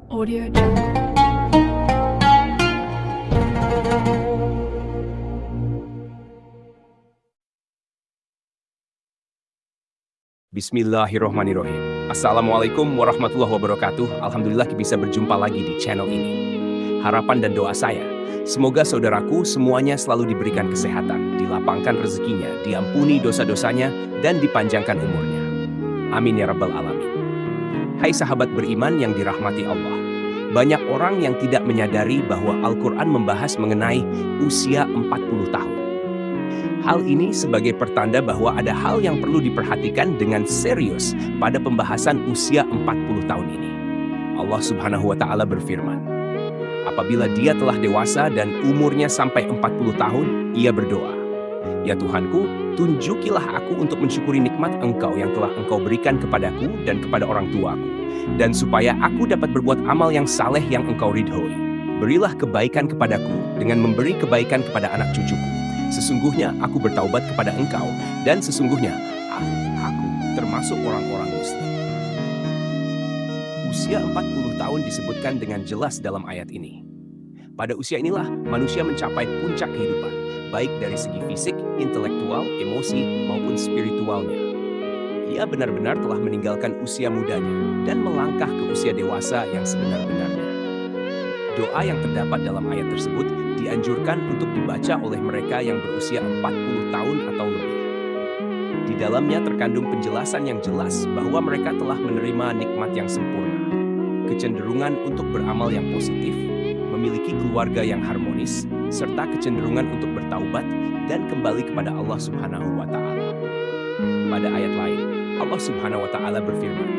Audio Jungle. Bismillahirrohmanirrohim. Assalamualaikum warahmatullahi wabarakatuh. Alhamdulillah bisa berjumpa lagi di channel ini. Harapan dan doa saya, semoga saudaraku semuanya selalu diberikan kesehatan, dilapangkan rezekinya, diampuni dosa-dosanya, dan dipanjangkan umurnya. Amin ya rabbal alamin. Hai sahabat beriman yang dirahmati Allah. Banyak orang yang tidak menyadari bahwa Al-Quran membahas mengenai usia 40 tahun. Hal ini sebagai pertanda bahwa ada hal yang perlu diperhatikan dengan serius pada pembahasan usia 40 tahun ini. Allah Subhanahu wa Ta'ala berfirman, apabila dia telah dewasa dan umurnya sampai 40 tahun, ia berdoa, ya Tuhanku, tunjukilah aku untuk mensyukuri nikmat Engkau yang telah Engkau berikan kepadaku dan kepada orang tuaku, dan supaya aku dapat berbuat amal yang saleh yang Engkau ridhoi. Berilah kebaikan kepadaku dengan memberi kebaikan kepada anak cucuku. Sesungguhnya aku bertaubat kepada Engkau, dan sesungguhnya aku termasuk orang-orang muslim. Usia 40 tahun disebutkan dengan jelas dalam ayat ini. Pada usia inilah manusia mencapai puncak kehidupan, baik dari segi fisik, intelektual, emosi, maupun spiritualnya. Ia benar-benar telah meninggalkan usia mudanya dan melangkah ke usia dewasa yang sebenar-benarnya. Doa yang terdapat dalam ayat tersebut dianjurkan untuk dibaca oleh mereka yang berusia 40 tahun atau lebih. Di dalamnya terkandung penjelasan yang jelas bahwa mereka telah menerima nikmat yang sempurna, kecenderungan untuk beramal yang positif, memiliki keluarga yang harmonis, serta kecenderungan untuk bertaubat dan kembali kepada Allah Subhanahu wa Ta'ala. Pada ayat lain, Allah Subhanahu wa Ta'ala berfirman,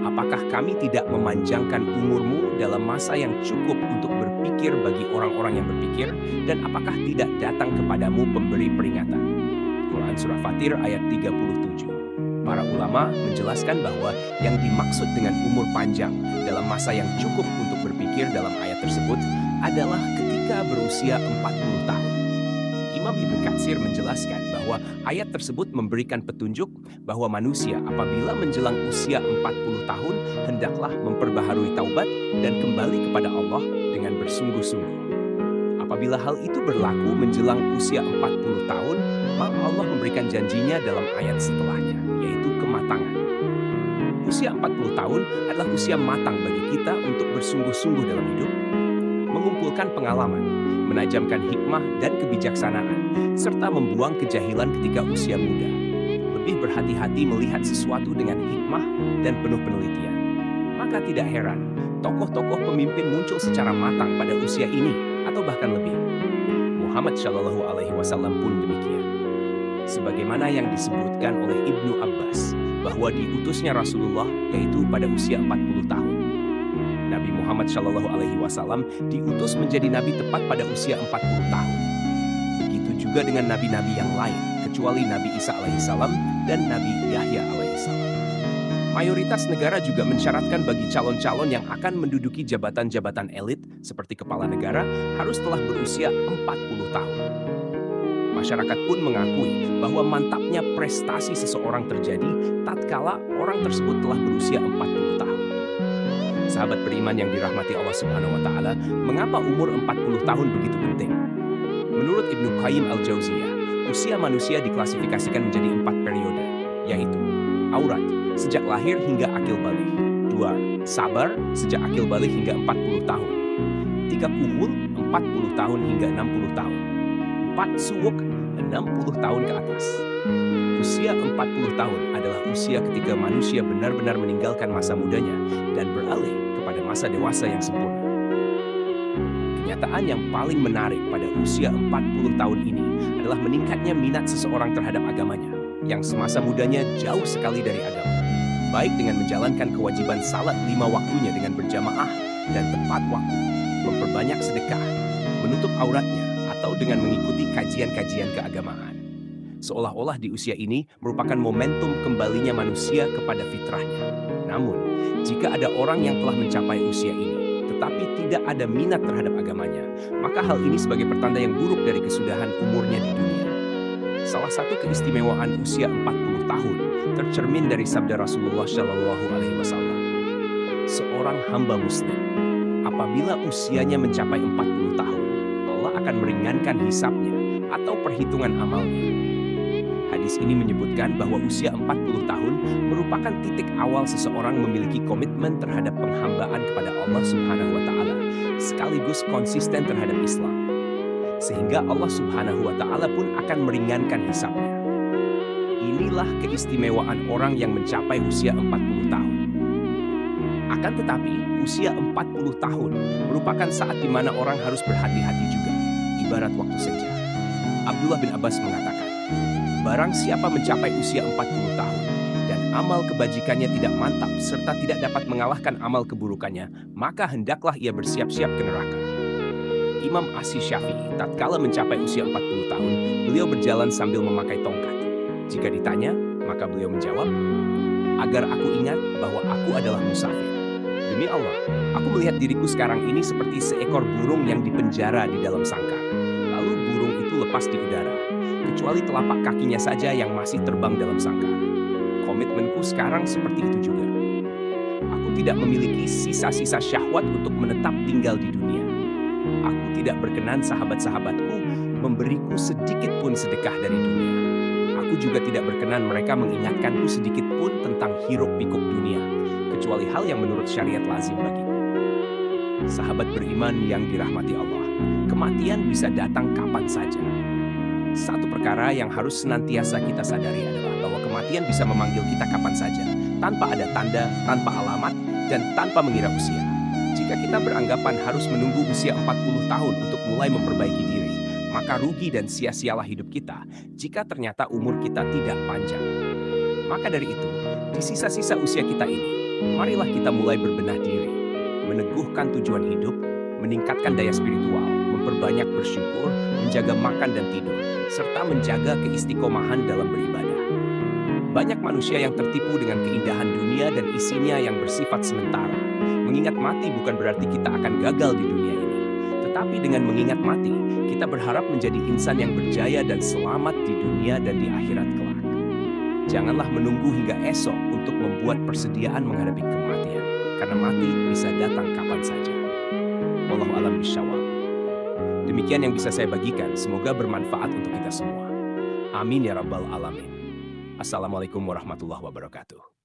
apakah kami tidak memanjangkan umurmu dalam masa yang cukup untuk berpikir bagi orang-orang yang berpikir, dan apakah tidak datang kepadamu pemberi peringatan? Quran Surah Fatir ayat 37. Para ulama menjelaskan bahwa yang dimaksud dengan umur panjang dalam masa yang cukup untuk berpikir dalam ayat tersebut adalah ketika berusia 40 tahun. Imam Ibnu Katsir menjelaskan bahwa ayat tersebut memberikan petunjuk bahwa manusia apabila menjelang usia 40 tahun hendaklah memperbaharui taubat dan kembali kepada Allah dengan bersungguh-sungguh. Apabila hal itu berlaku menjelang usia 40 tahun, maka Allah memberikan janjinya dalam ayat setelahnya, yaitu kematangan. Usia 40 tahun adalah usia matang bagi kita untuk bersungguh-sungguh dalam hidup, mengumpulkan pengalaman, menajamkan hikmah dan kebijaksanaan, serta membuang kejahilan ketika usia muda. Lebih berhati-hati melihat sesuatu dengan hikmah dan penuh penelitian. Maka tidak heran, tokoh-tokoh pemimpin muncul secara matang pada usia ini, atau bahkan lebih. Muhammad Shallallahu Alaihi Wasallam pun demikian. Sebagaimana yang disebutkan oleh Ibnu Abbas, bahwa diutusnya Rasulullah yaitu pada usia 40 tahun. Nabi Muhammad Shallallahu Alaihi Wasallam diutus menjadi nabi tepat pada usia 40 tahun. Begitu juga dengan nabi-nabi yang lain, kecuali Nabi Isa alaihissalam dan Nabi Yahya alaihissalam. Mayoritas negara juga mensyaratkan bagi calon-calon yang akan menduduki jabatan-jabatan elit seperti kepala negara harus telah berusia 40 tahun. Masyarakat pun mengakui bahwa mantapnya prestasi seseorang terjadi tatkala orang tersebut telah berusia 40 tahun. Sahabat beriman yang dirahmati Allah Subhanahu wa Ta'ala, mengapa umur 40 tahun begitu penting? Menurut Ibnu Qayyim al-Jauziyah, usia manusia diklasifikasikan menjadi 4 periode, yaitu aurat, sejak lahir hingga akil balik. 2. Sabar, sejak akil balik hingga 40 tahun. 3. Kuhul, 40 tahun hingga 60 tahun. 4. Suwuk, 60 tahun ke atas. Usia 40 tahun adalah usia ketika manusia benar-benar meninggalkan masa mudanya dan beralih kepada masa dewasa yang sempurna. Kenyataan yang paling menarik pada usia 40 tahun ini adalah meningkatnya minat seseorang terhadap agamanya, yang semasa mudanya jauh sekali dari agama, baik dengan menjalankan kewajiban salat 5 waktunya dengan berjamaah dan tepat waktu, memperbanyak sedekah, menutup auratnya, atau dengan mengikuti kajian-kajian keagamaan. Seolah-olah di usia ini merupakan momentum kembalinya manusia kepada fitrahnya. Namun, jika ada orang yang telah mencapai usia ini, tetapi tidak ada minat terhadap agamanya, maka hal ini sebagai pertanda yang buruk dari kesudahan umurnya di dunia. Salah satu keistimewaan usia 40 tahun tercermin dari sabda Rasulullah Shallallahu Alaihi Wasallam. Seorang hamba muslim apabila usianya mencapai 40 tahun, Allah akan meringankan hisabnya atau perhitungan amalnya. Hadis ini menyebutkan bahwa usia 40 tahun merupakan titik awal seseorang memiliki komitmen terhadap penghambaan kepada Allah Subhanahu wa Ta'ala, sekaligus konsisten terhadap Islam. Sehingga Allah Subhanahu wa Ta'ala pun akan meringankan hisabnya. Inilah keistimewaan orang yang mencapai usia 40 tahun. Akan tetapi, usia 40 tahun merupakan saat di mana orang harus berhati-hati juga, ibarat waktu senja. Abdullah bin Abbas mengatakan, barang siapa mencapai usia 40 tahun dan amal kebajikannya tidak mantap serta tidak dapat mengalahkan amal keburukannya, maka hendaklah ia bersiap-siap ke neraka. Imam Asy-Syafi'i tatkala mencapai usia 40 tahun, beliau berjalan sambil memakai tongkat. Jika ditanya, maka beliau menjawab, agar aku ingat bahwa aku adalah musafir. Demi Allah, aku melihat diriku sekarang ini seperti seekor burung yang dipenjara di dalam sangkar. Lalu burung itu lepas di udara, kecuali telapak kakinya saja yang masih terbang dalam sangkar. Komitmenku sekarang seperti itu juga. Aku tidak memiliki sisa-sisa syahwat untuk menetap tinggal di dunia. Aku tidak berkenan sahabat-sahabatku memberiku sedikit pun sedekah dari dunia. Aku juga tidak berkenan mereka mengingatkanku sedikit pun tentang hiruk-pikuk dunia, kecuali hal yang menurut syariat lazim bagiku. Sahabat beriman yang dirahmati Allah, kematian bisa datang kapan saja. Satu perkara yang harus senantiasa kita sadari adalah bahwa kematian bisa memanggil kita kapan saja, tanpa ada tanda, tanpa alamat, dan tanpa mengira usia. Jika kita beranggapan harus menunggu usia 40 tahun untuk mulai memperbaiki diri, maka rugi dan sia-sialah hidup kita jika ternyata umur kita tidak panjang. Maka dari itu, di sisa-sisa usia kita ini, marilah kita mulai berbenah diri, meneguhkan tujuan hidup, meningkatkan daya spiritual, memperbanyak bersyukur, menjaga makan dan tidur, serta menjaga keistiqomahan dalam beribadah. Banyak manusia yang tertipu dengan keindahan dunia dan isinya yang bersifat sementara. Mengingat mati bukan berarti kita akan gagal di dunia ini. Tetapi dengan mengingat mati, kita berharap menjadi insan yang berjaya dan selamat di dunia dan di akhirat kelak. Janganlah menunggu hingga esok untuk membuat persediaan menghadapi kematian, karena mati bisa datang kapan saja. Wallahu a'lam bishawab. Demikian yang bisa saya bagikan, semoga bermanfaat untuk kita semua. Amin ya rabbal alamin. Assalamualaikum warahmatullahi wabarakatuh.